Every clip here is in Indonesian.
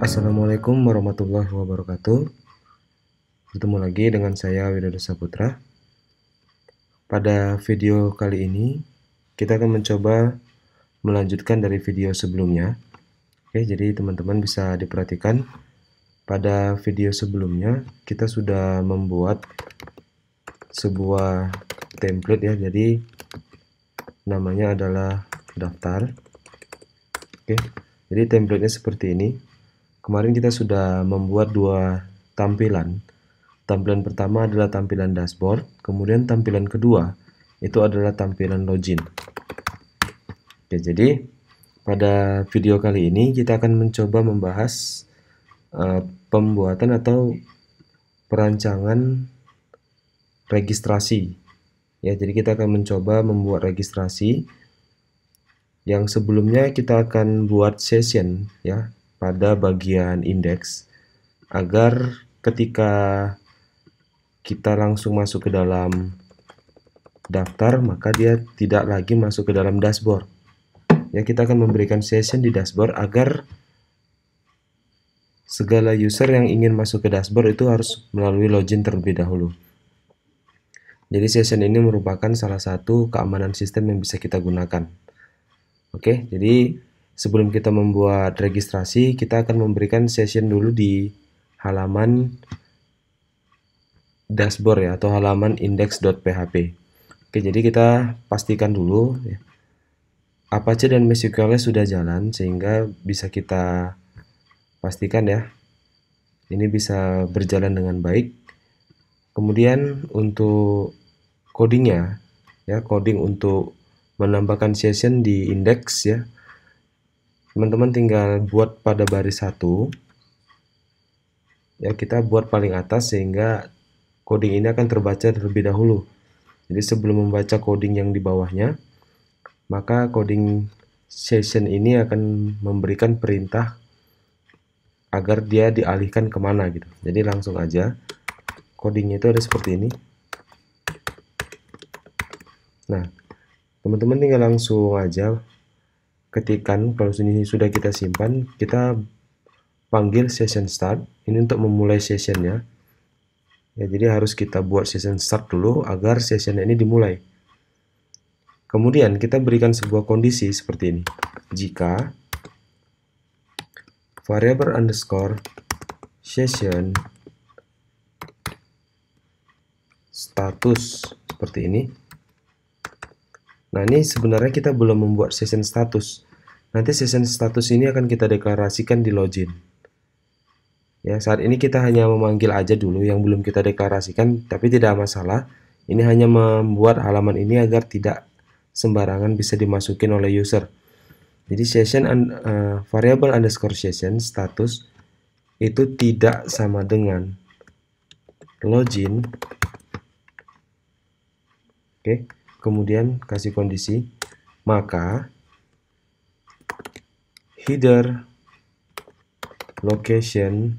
Assalamualaikum warahmatullahi wabarakatuh. Bertemu lagi dengan saya Widodo Saputra. Pada video kali ini kita akan mencoba melanjutkan dari video sebelumnya. Oke, jadi teman-teman bisa diperhatikan pada video sebelumnya kita sudah membuat sebuah template ya. Jadi namanya adalah daftar. Oke, jadi templatenya seperti ini. Kemarin kita sudah membuat dua tampilan. Tampilan pertama adalah tampilan dashboard, kemudian tampilan kedua itu adalah tampilan login. Oke, jadi pada video kali ini kita akan mencoba membahas pembuatan atau perancangan registrasi. Ya, jadi kita akan mencoba membuat registrasi yang sebelumnya kita akan buat session ya pada bagian indeks agar ketika kita langsung masuk ke dalam daftar maka dia tidak lagi masuk ke dalam dashboard. Ya, kita akan memberikan session di dashboard agar segala user yang ingin masuk ke dashboard itu harus melalui login terlebih dahulu. Jadi session ini merupakan salah satu keamanan sistem yang bisa kita gunakan. Oke, jadi sebelum kita membuat registrasi, kita akan memberikan session dulu di halaman dashboard ya, atau halaman index.php. Oke, jadi kita pastikan dulu ya, Apache dan MySQL sudah jalan sehingga bisa kita pastikan ya, ini bisa berjalan dengan baik. Kemudian untuk codingnya ya, coding untuk menambahkan session di index ya, teman-teman tinggal buat pada baris 1 ya, kita buat paling atas sehingga coding ini akan terbaca terlebih dahulu. Jadi sebelum membaca coding yang di bawahnya, maka coding session ini akan memberikan perintah agar dia dialihkan kemana gitu. Jadi langsung aja codingnya itu ada seperti ini. Nah, teman-teman tinggal langsung aja ketikkan, kalau ini sudah kita simpan, kita panggil session start. Ini untuk memulai sessionnya ya, jadi harus kita buat session start dulu agar session ini dimulai. Kemudian kita berikan sebuah kondisi seperti ini. Jika variable underscore session status seperti ini. Nah, ini sebenarnya kita belum membuat session status. Nanti session status ini akan kita deklarasikan di login. Ya, saat ini kita hanya memanggil aja dulu yang belum kita deklarasikan, tapi tidak masalah. Ini hanya membuat halaman ini agar tidak sembarangan bisa dimasukin oleh user. Jadi session variable underscore session status itu tidak sama dengan login. Oke. Kemudian kasih kondisi, maka header location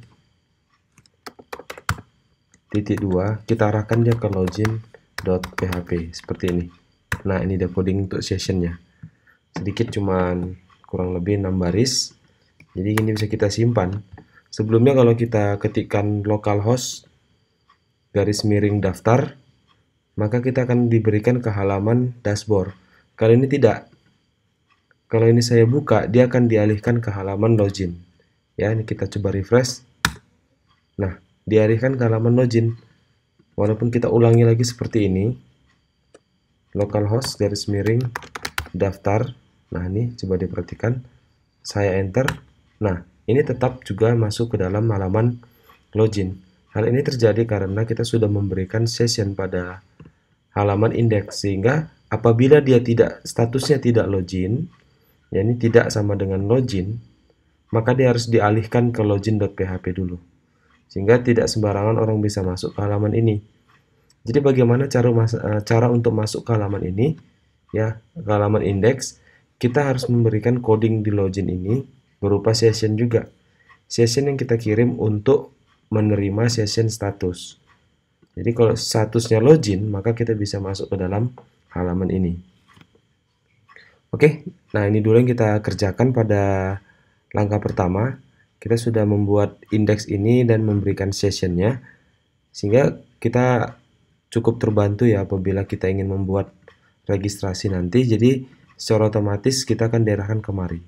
-2 kita arahkan dia ke login.php seperti ini. Nah, ini dia coding untuk sessionnya. Sedikit, cuman kurang lebih 6 baris. Jadi ini bisa kita simpan. Sebelumnya kalau kita ketikkan localhost garis miring daftar, maka kita akan diberikan ke halaman dashboard. Kali ini tidak. Kalau ini saya buka, dia akan dialihkan ke halaman login. Ya, ini kita coba refresh. Nah, dialihkan ke halaman login. Walaupun kita ulangi lagi seperti ini. Localhost garis miring daftar. Nah, ini coba diperhatikan. Saya enter. Nah, ini tetap juga masuk ke dalam halaman login. Hal ini terjadi karena kita sudah memberikan session pada halaman indeks, sehingga apabila dia statusnya tidak login, ya ini tidak sama dengan login, maka dia harus dialihkan ke login.php dulu, sehingga tidak sembarangan orang bisa masuk ke halaman ini. Jadi bagaimana cara untuk masuk ke halaman ini ya, ke halaman indeks, kita harus memberikan coding di login ini berupa session juga, session yang kita kirim untuk menerima session status. Jadi kalau statusnya login, maka kita bisa masuk ke dalam halaman ini. Oke, nah ini dulu yang kita kerjakan pada langkah pertama. kita sudah membuat indeks ini dan memberikan sessionnya, sehingga kita cukup terbantu ya apabila kita ingin membuat registrasi nanti. Jadi secara otomatis kita akan diarahkan kemari.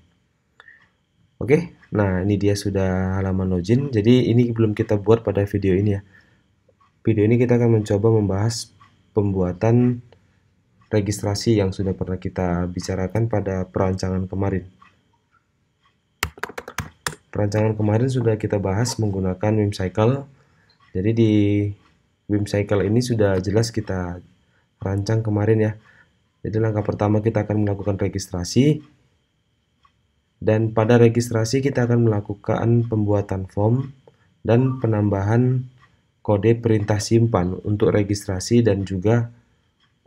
Oke, nah ini dia sudah halaman login. Jadi ini belum kita buat pada video ini ya. Video ini kita akan mencoba membahas pembuatan registrasi yang sudah pernah kita bicarakan pada perancangan kemarin. Perancangan kemarin sudah kita bahas menggunakan Whimsical. Jadi di Whimsical ini sudah jelas kita rancang kemarin ya. Jadi langkah pertama kita akan melakukan registrasi. Dan pada registrasi kita akan melakukan pembuatan form dan penambahan kode perintah simpan untuk registrasi dan juga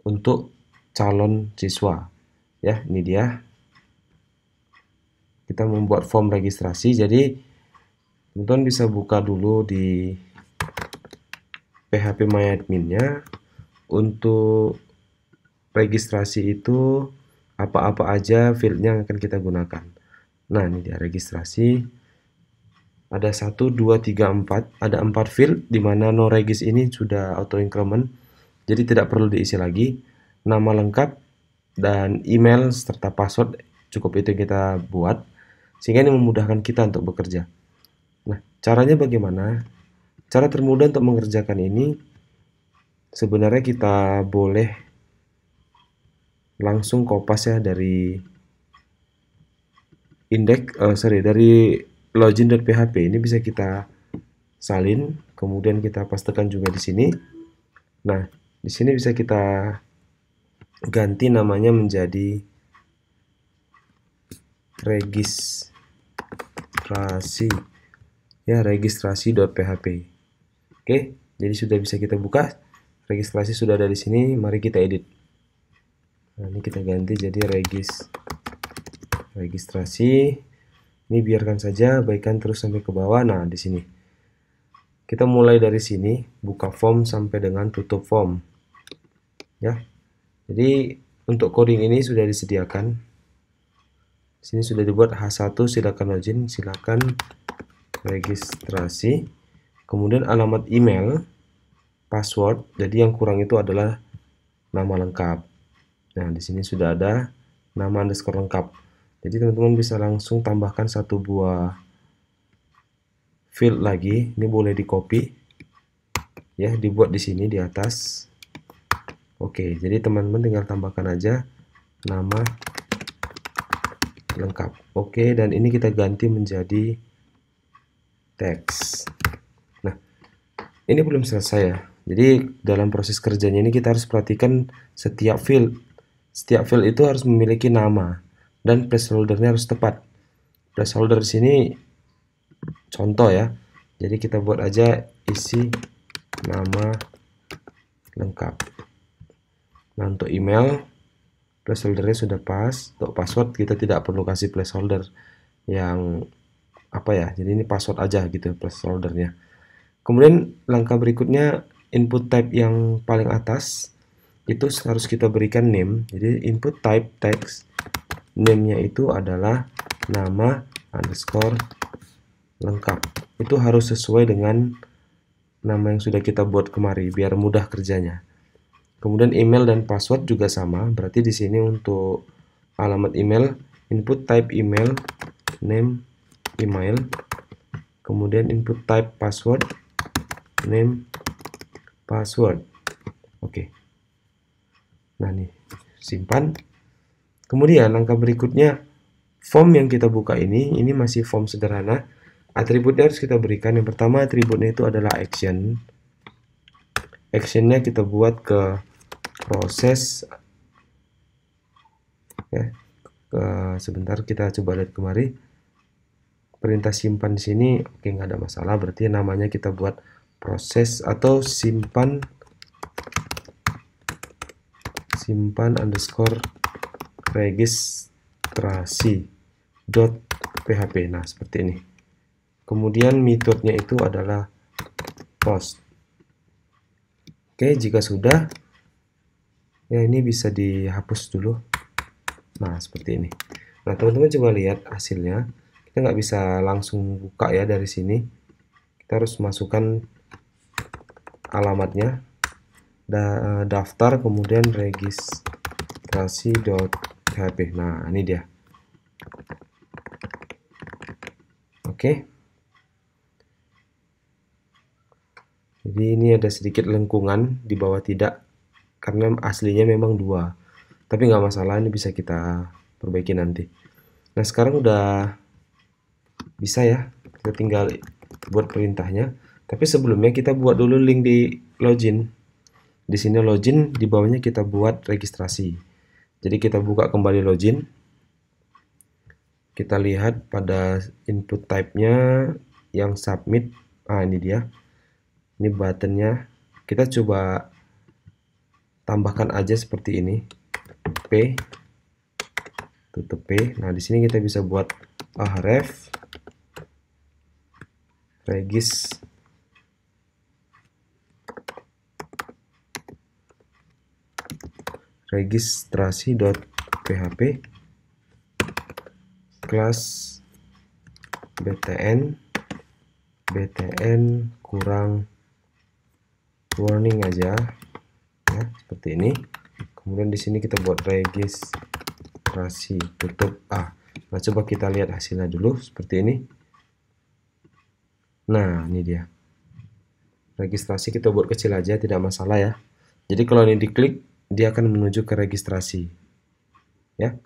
untuk calon siswa. Ya, ini dia. Kita membuat form registrasi. Jadi teman-teman bisa buka dulu di PHP MyAdmin-nya. Untuk registrasi itu apa-apa aja fieldnya yang akan kita gunakan. Nah, ini dia registrasi. Ada 1, 2, 3, 4. Ada 4 field di mana no regis ini sudah auto increment. Jadi tidak perlu diisi lagi. Nama lengkap dan email serta password cukup itu yang kita buat. Sehingga ini memudahkan kita untuk bekerja. Nah, caranya bagaimana? Cara termudah untuk mengerjakan ini sebenarnya kita boleh langsung kopas ya dari dari login.php. Ini bisa kita salin, kemudian kita pastekan juga di sini. Nah, di sini bisa kita ganti namanya menjadi registrasi ya, registrasi.php. Oke, jadi sudah bisa kita buka. Registrasi sudah ada di sini, mari kita edit. Nah, ini kita ganti jadi registrasi. Ini biarkan saja, baikkan terus sampai ke bawah. Nah, di sini kita mulai dari sini, buka form sampai dengan tutup form ya. Jadi untuk coding ini sudah disediakan. Sini sudah dibuat H1, silakan login, silakan registrasi. Kemudian alamat email, password. Jadi yang kurang itu adalah nama lengkap. Nah, di sini sudah ada nama underscore lengkap. Jadi teman-teman bisa langsung tambahkan 1 buah field lagi. Ini boleh di copy ya, dibuat di sini di atas. Oke, jadi teman-teman tinggal tambahkan aja nama lengkap. Oke, dan ini kita ganti menjadi teks. Nah, ini belum selesai ya. Jadi dalam proses kerjanya ini kita harus perhatikan setiap field. Setiap field itu harus memiliki nama dan placeholder-nya harus tepat. Placeholder di sini contoh ya. Jadi kita buat aja isi nama lengkap. Nah, untuk email placeholder-nya sudah pas. Untuk password kita tidak perlu kasih placeholder yang apa ya. Jadi ini password aja gitu placeholder-nya. Kemudian langkah berikutnya input type yang paling atas itu harus kita berikan name. Jadi input type text, name-nya itu adalah nama underscore lengkap. Itu harus sesuai dengan nama yang sudah kita buat kemari biar mudah kerjanya. Kemudian email dan password juga sama. Berarti di sini untuk alamat email, input type email, name email. Kemudian input type password, name password. Oke. Nah, nih simpan. Kemudian langkah berikutnya form yang kita buka ini masih form sederhana. Atributnya harus kita berikan. Yang pertama atributnya itu adalah action. Actionnya kita buat ke proses ya. Sebentar kita coba lihat kemari. Perintah simpan di sini oke, nggak ada masalah. Berarti namanya kita buat proses atau simpan underscore registrasi .php. Nah, seperti ini. Kemudian metodenya itu adalah post. Oke, jika sudah ya ini bisa dihapus dulu. Nah, seperti ini. Nah, teman-teman coba lihat hasilnya. kita nggak bisa langsung buka ya dari sini. Kita harus masukkan alamatnya, daftar, kemudian registrasi.php. Nah, ini dia. Oke. Jadi ini ada sedikit lengkungan di bawah tidak, karena aslinya memang 2. Tapi nggak masalah, ini bisa kita perbaiki nanti. Nah, sekarang udah bisa ya, kita tinggal buat perintahnya. Tapi sebelumnya kita buat dulu link di login. Di sini login, di bawahnya kita buat registrasi. Jadi kita buka kembali login. Kita lihat pada input type-nya yang submit. Ini dia. Ini buttonnya. Kita coba tambahkan aja seperti ini. P, tutup P. Nah, di sini kita bisa buat ref registrasi.php kelas btn kurang warning aja ya, seperti ini. Kemudian di sini kita buat registrasi, tutup A. Nah, coba kita lihat hasilnya dulu seperti ini. Nah, ini dia. Registrasi kita buat kecil aja, tidak masalah ya. Jadi kalau ini diklik, dia akan menuju ke registrasi. Ya.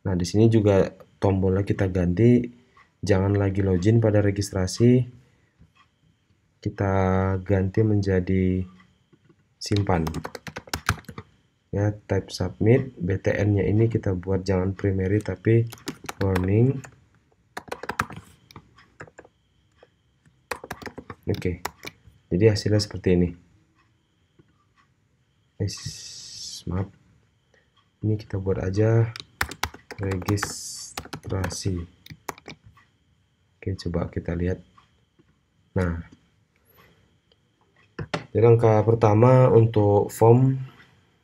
Nah, di sini juga tombolnya kita ganti, jangan lagi login pada registrasi. Kita ganti menjadi simpan. Ya, type submit, btn-nya ini kita buat jangan primary tapi warning. Oke. Jadi hasilnya seperti ini. Maaf. Ini kita buat aja registrasi. Oke, coba kita lihat. Nah, di langkah pertama untuk form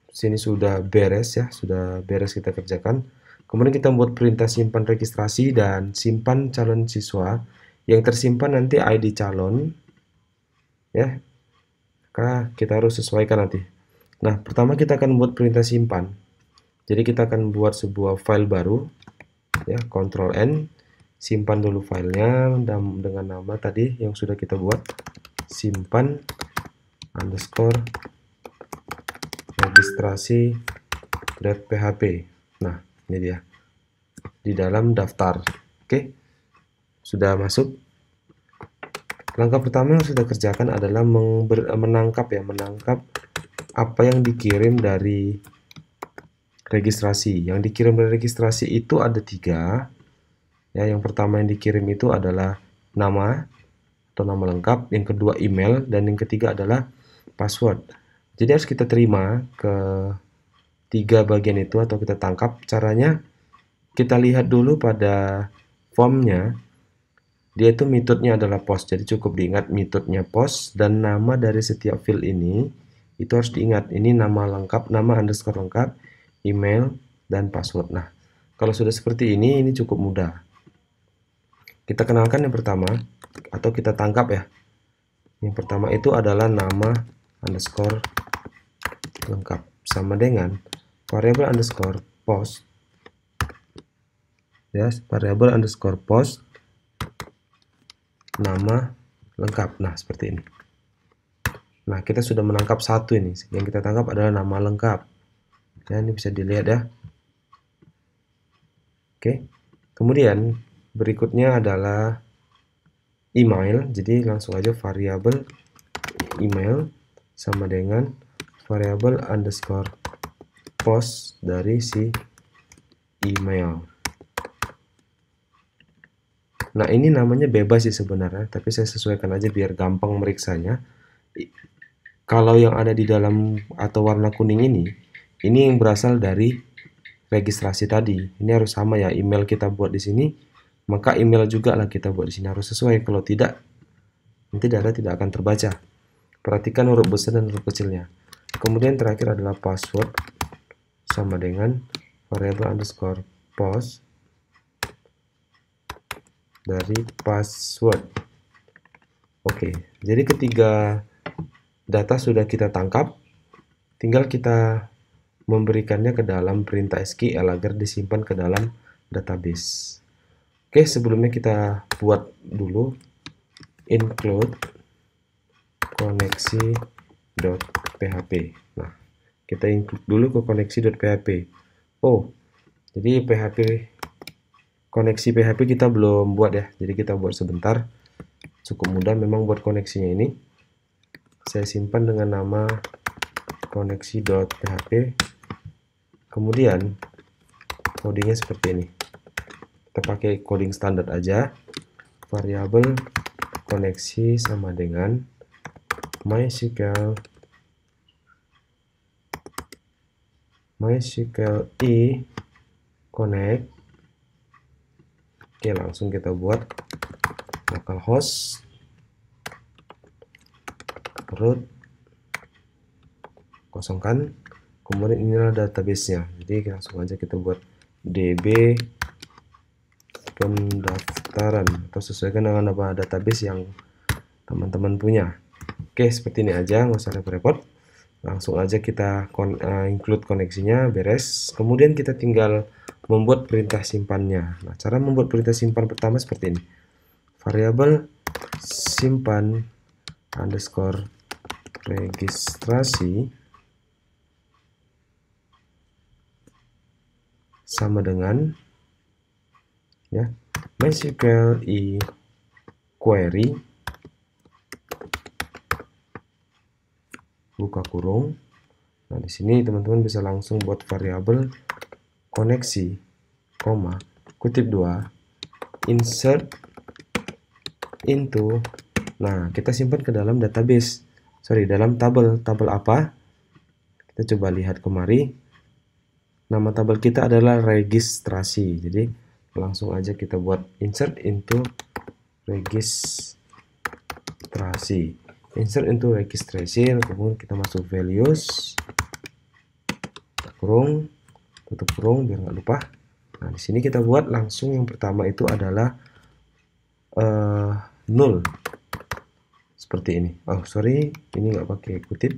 sini sudah beres ya, sudah beres kita kerjakan. Kemudian kita buat perintah simpan registrasi dan simpan calon siswa. Yang tersimpan nanti ID calon ya. Maka kita harus sesuaikan nanti. Nah, pertama kita akan buat perintah simpan. Jadi kita akan buat sebuah file baru ya, Ctrl N, simpan dulu filenya dengan nama tadi yang sudah kita buat, simpan underscore registrasi.php. Nah, ini dia di dalam daftar. Oke, sudah masuk. Langkah pertama yang sudah kerjakan adalah menangkap apa yang dikirim dari registrasi. Yang dikirim dari registrasi itu ada 3. Ya, yang pertama yang dikirim itu adalah nama atau nama lengkap, yang kedua email, dan yang ketiga adalah password. Jadi harus kita terima ke 3 bagian itu atau kita tangkap. Caranya kita lihat dulu pada formnya. Dia itu metodenya adalah post, jadi cukup diingat metodenya post, dan nama dari setiap field ini itu harus diingat. Ini nama lengkap, nama underscore lengkap, email, dan password. Nah, kalau sudah seperti ini cukup mudah. Kita kenalkan yang pertama, atau kita tangkap ya. Yang pertama itu adalah nama underscore lengkap, sama dengan variabel underscore post, ya, variabel underscore post nama lengkap. Nah, seperti ini. Nah, kita sudah menangkap satu ini. Yang kita tangkap adalah nama lengkap. Ya, ini bisa dilihat ya. Oke. Kemudian berikutnya adalah email. Jadi langsung aja variabel email sama dengan variabel underscore post dari si email. Nah, ini namanya bebas sih sebenarnya, tapi saya sesuaikan aja biar gampang meriksanya. Kalau yang ada di dalam atau warna kuning ini yang berasal dari registrasi tadi. Ini harus sama ya, email kita buat di sini, maka email juga lah kita buat di sini, harus sesuai. Kalau tidak, nanti data tidak akan terbaca. Perhatikan huruf besar dan huruf kecilnya. Kemudian terakhir adalah password sama dengan variabel underscore post dari password. Oke, jadi ketiga data sudah kita tangkap, tinggal kita memberikannya ke dalam perintah SQL agar disimpan ke dalam database. Oke, sebelumnya kita buat dulu include koneksi.php. Nah, kita include dulu ke koneksi.php. Oh, jadi koneksi PHP kita belum buat ya, jadi kita buat sebentar. Cukup mudah memang buat koneksinya ini. Saya simpan dengan nama koneksi.php. Kemudian codingnya seperti ini. Kita pakai coding standar aja. Variabel koneksi sama dengan MySQL i connect. Oke, langsung kita buat localhost root, kosongkan, kemudian inilah database-nya. Jadi langsung aja kita buat db pendaftaran atau sesuaikan dengan nama database yang teman-teman punya. Oke, seperti ini aja, nggak usah repot-repot. Langsung aja kita include koneksinya, beres. Kemudian kita tinggal membuat perintah simpannya. Nah, cara membuat perintah simpan pertama seperti ini. Variabel simpan underscore registrasi sama dengan ya MySQL i query buka kurung. Nah, di sini teman-teman bisa langsung buat variabel koneksi, koma, kutip 2, insert into. Nah, kita simpan ke dalam database. Dalam tabel. Tabel apa? Kita coba lihat kemari. Nama tabel kita adalah registrasi. Jadi, langsung aja kita buat insert into registrasi. Insert into registration, kemudian kita masuk values, kurung, tutup kurung biar nggak lupa. Nah, di sini kita buat langsung yang pertama itu adalah null. Seperti ini. Oh, sorry, ini nggak pakai kutip.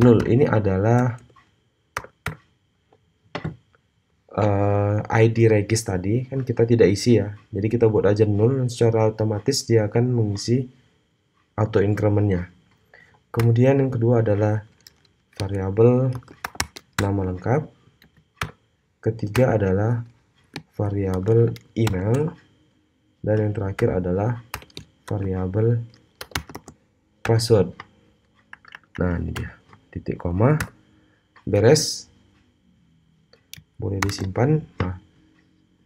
Null ini adalah ID regis tadi, kan kita tidak isi ya. Jadi kita buat aja null, dan secara otomatis dia akan mengisi auto incrementnya. Kemudian yang kedua adalah variabel nama lengkap. Ketiga adalah variabel email. Dan yang terakhir adalah variabel password. Nah, ini dia. Titik koma. Beres. Boleh disimpan. Nah,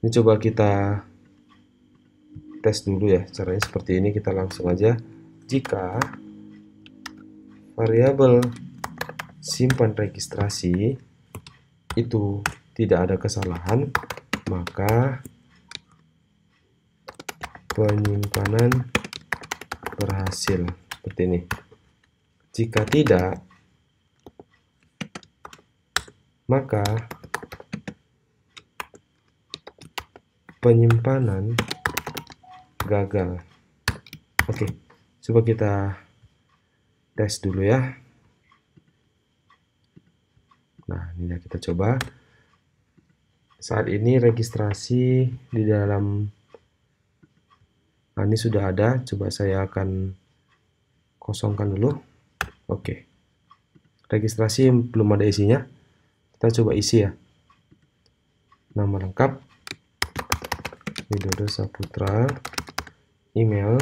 ini coba kita tes dulu ya. Caranya seperti ini. Kita langsung aja. Jika variabel simpan registrasi itu tidak ada kesalahan, maka penyimpanan berhasil. Seperti ini. Jika tidak, maka penyimpanan gagal. Oke, coba kita tes dulu ya. Nah, ini kita coba. Saat ini registrasi di dalam ini sudah ada. Coba saya akan kosongkan dulu. Oke. Registrasi belum ada isinya. Kita coba isi ya. Nama lengkap Widodo Saputra, email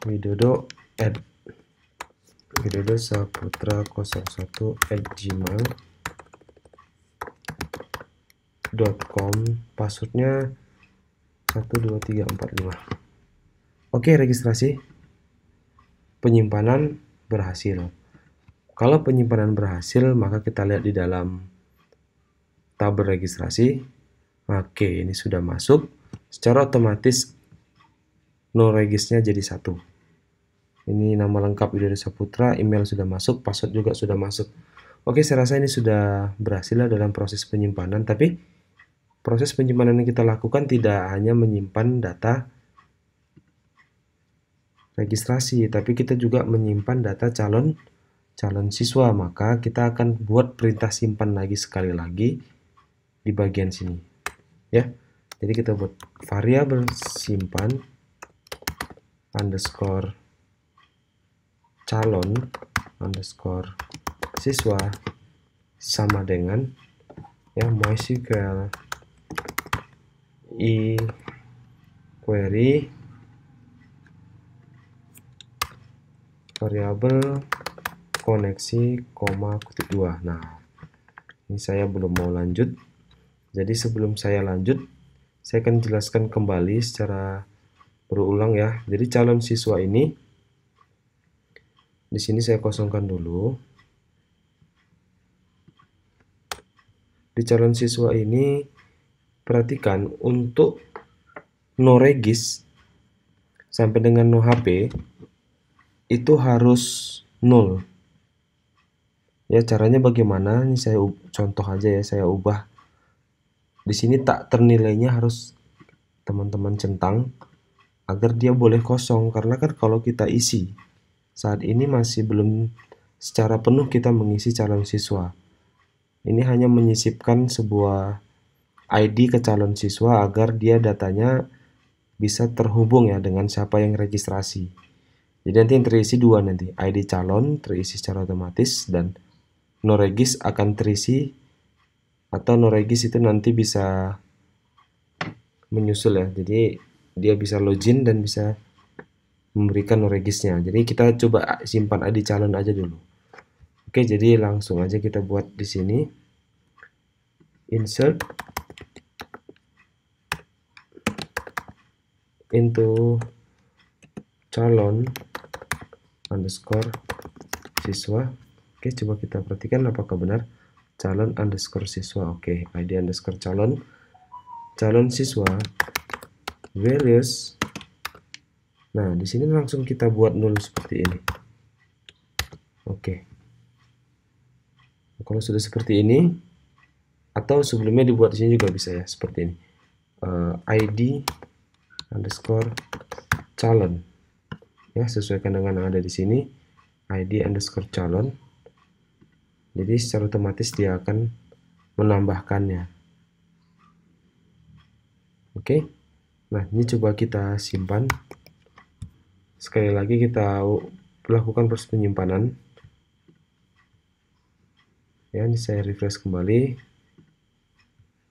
widodo@gmail.com, passwordnya 12345. Oke, registrasi. Penyimpanan berhasil. Kalau penyimpanan berhasil, maka kita lihat di dalam tabel registrasi. Oke, ini sudah masuk. Secara otomatis no regisnya jadi 1. Ini nama lengkap Widodo Saputra, email sudah masuk, password juga sudah masuk. Oke, saya rasa ini sudah berhasil dalam proses penyimpanan, tapi proses penyimpanan yang kita lakukan tidak hanya menyimpan data registrasi, tapi kita juga menyimpan data calon siswa. Maka kita akan buat perintah simpan lagi sekali lagi di bagian sini, ya. Jadi kita buat variabel simpan underscore calon underscore siswa sama dengan ya MySQL query variabel koneksi koma kutip 2. Nah, ini saya belum mau lanjut. Jadi sebelum saya lanjut, saya akan jelaskan kembali secara berulang ya. Jadi calon siswa ini di sini saya kosongkan dulu. Di calon siswa ini perhatikan untuk no regis sampai dengan no HP itu harus 0. Ya, caranya bagaimana? Ini saya contoh aja ya, saya ubah. Di sini tak ternilainya harus teman-teman centang agar dia boleh kosong, karena kan kalau kita isi saat ini masih belum secara penuh kita mengisi calon siswa. Ini hanya menyisipkan sebuah ID ke calon siswa agar dia datanya bisa terhubung ya dengan siapa yang registrasi. Jadi nanti yang terisi dua nanti, ID calon terisi secara otomatis dan no regis akan terisi, atau no regis itu nanti bisa menyusul ya. Jadi dia bisa login dan bisa memberikan no regisnya. Jadi kita coba simpan ID calon aja dulu. Oke, jadi langsung aja kita buat di sini insert into calon underscore siswa. Oke, coba kita perhatikan apakah benar calon underscore siswa. Oke, ID underscore calon siswa values. Nah, di sini langsung kita buat 0 seperti ini. Oke. Kalau sudah seperti ini, atau sebelumnya dibuat di sini juga bisa ya, seperti ini. ID underscore calon. Ya, sesuaikan dengan yang ada di sini. ID underscore calon. Jadi secara otomatis dia akan menambahkannya. Oke. Nah, ini coba kita simpan. Sekali lagi kita lakukan proses penyimpanan. Ya, ini saya refresh kembali.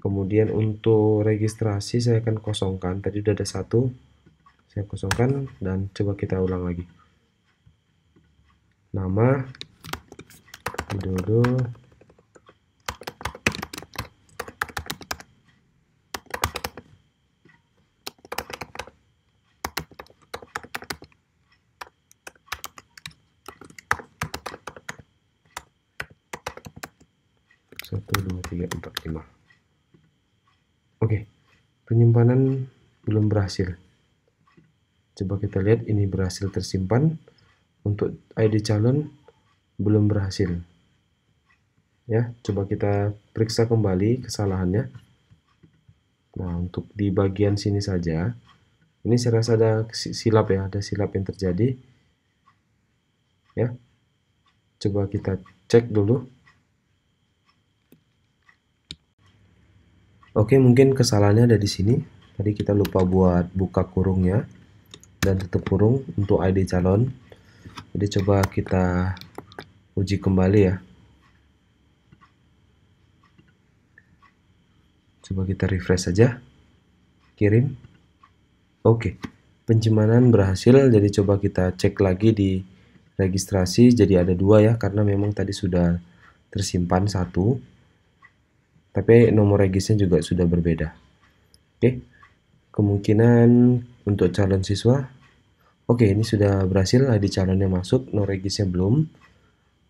Kemudian untuk registrasi saya akan kosongkan. Tadi sudah ada 1. Saya kosongkan dan coba kita ulang lagi. Nama Widodo satu dua tiga empat lima. Oke, penyimpanan belum berhasil. Coba kita lihat, ini berhasil tersimpan. Untuk ID calon belum berhasil. Ya, coba kita periksa kembali kesalahannya. Nah, untuk di bagian sini saja, ini saya rasa ada silap ya, ada silap yang terjadi. Ya, coba kita cek dulu. Oke, mungkin kesalahannya ada di sini. Tadi kita lupa buat buka kurungnya dan tutup kurung untuk ID calon. Jadi coba kita uji kembali ya. Coba kita refresh saja. Kirim. Oke, penyimpanan berhasil. Jadi coba kita cek lagi di registrasi. Jadi ada 2 ya, karena memang tadi sudah tersimpan 1. Tapi nomor regisnya juga sudah berbeda. Oke, kemungkinan untuk calon siswa. Oke, ini sudah berhasil, ID calonnya masuk, no regisnya belum.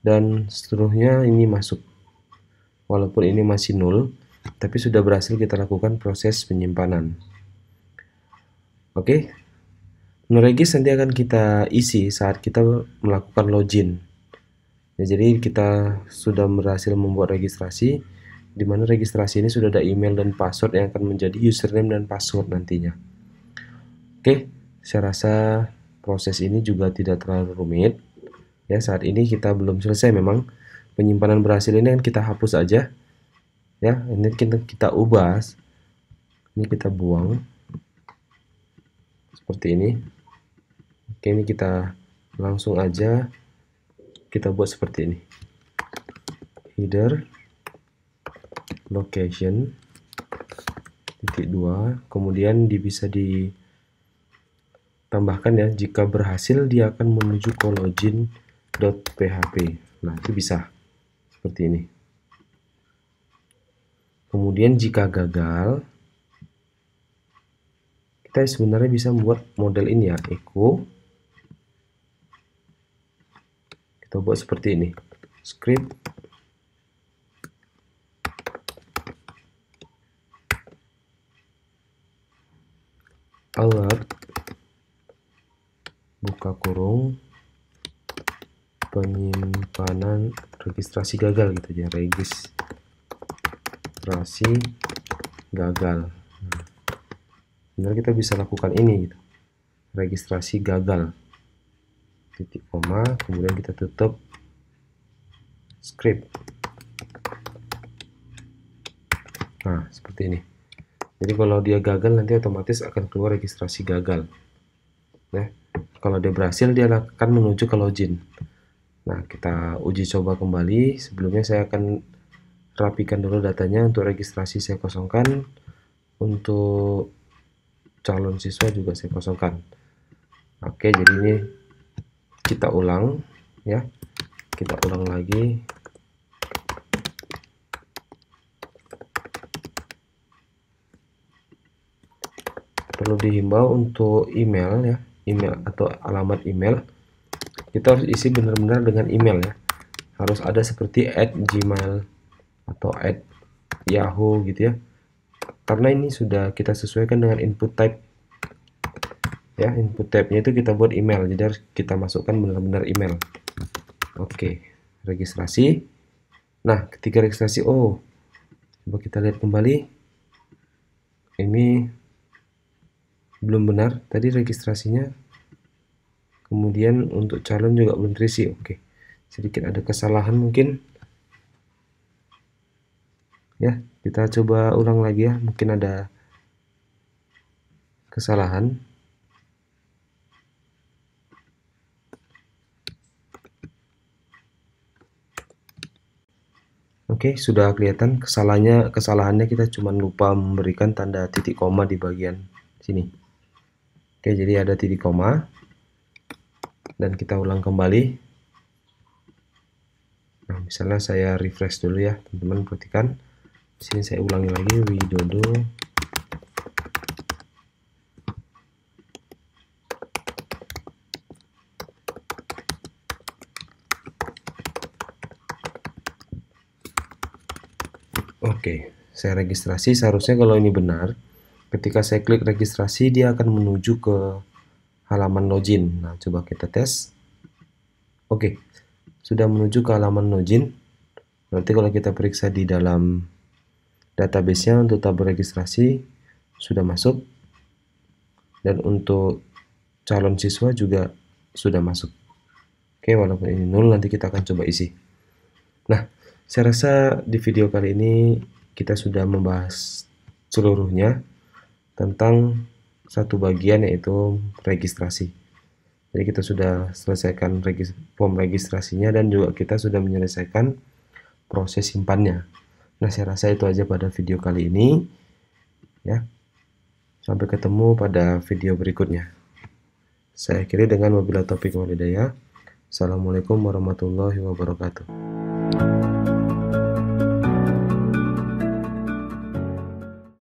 Dan seterusnya ini masuk. Walaupun ini masih 0, tapi sudah berhasil kita lakukan proses penyimpanan. Oke, no regis nanti akan kita isi saat kita melakukan login. Ya, jadi kita sudah berhasil membuat registrasi. Dimana registrasi ini sudah ada email dan password yang akan menjadi username dan password nantinya. Oke, saya rasa proses ini juga tidak terlalu rumit. Ya, saat ini kita belum selesai memang. Penyimpanan berhasil ini kan kita hapus aja. Ya, ini kita ubah. Ini kita buang. Seperti ini. Oke, ini kita langsung aja kita buat seperti ini. Header location .2, kemudian bisa ditambahkan ya, jika berhasil dia akan menuju ke login.php. Nah, itu bisa seperti ini. Kemudian jika gagal, kita sebenarnya bisa membuat model ini ya, echo. Kita buat seperti ini. Script alert buka kurung penyimpanan registrasi gagal gitu ya, registrasi gagal. Sebenarnya kita bisa lakukan ini gitu. Registrasi gagal. Titik koma, kemudian kita tutup script. Nah, seperti ini. Jadi kalau dia gagal nanti otomatis akan keluar registrasi gagal. Nah, kalau dia berhasil dia akan menuju ke login. Nah, kita uji coba kembali. Sebelumnya saya akan rapikan dulu datanya. Untuk registrasi saya kosongkan. Untuk calon siswa juga saya kosongkan. Oke, jadi ini kita ulang ya. Kita ulang lagi. Perlu dihimbau untuk email ya, email atau alamat email. Kita harus isi benar-benar dengan email ya. Harus ada seperti @gmail atau @yahoo gitu ya. Karena ini sudah kita sesuaikan dengan input type. Ya, input type-nya itu kita buat email. Jadi harus kita masukkan benar-benar email. Oke, registrasi. Nah, ketika registrasi, coba kita lihat kembali. Ini belum benar. Tadi registrasinya. Kemudian untuk calon juga belum terisi. Oke, sedikit ada kesalahan mungkin. Ya, kita coba ulang lagi ya. Mungkin ada kesalahan. Oke, sudah kelihatan kesalahannya kita cuma lupa memberikan tanda titik koma di bagian sini. Oke, jadi ada titik koma. Dan kita ulang kembali. Nah, misalnya saya refresh dulu ya, teman-teman perhatikan. Di sini saya ulangi lagi Widodo. Oke, saya registrasi. Seharusnya kalau ini benar, ketika saya klik registrasi dia akan menuju ke halaman login. Nah, coba kita tes. Oke, sudah menuju ke halaman login. Berarti kalau kita periksa di dalam database-nya untuk tabel registrasi sudah masuk. Dan untuk calon siswa juga sudah masuk. Oke, walaupun ini 0 nanti kita akan coba isi. Nah, saya rasa di video kali ini kita sudah membahas seluruhnya tentang satu bagian yaitu registrasi. Jadi kita sudah selesaikan form registrasinya dan juga kita sudah menyelesaikan proses simpannya. Nah, saya rasa itu aja pada video kali ini ya. Sampai ketemu pada video berikutnya. Saya akhiri dengan wabillahi taufiq wal hidayah. Assalamualaikum warahmatullahi wabarakatuh.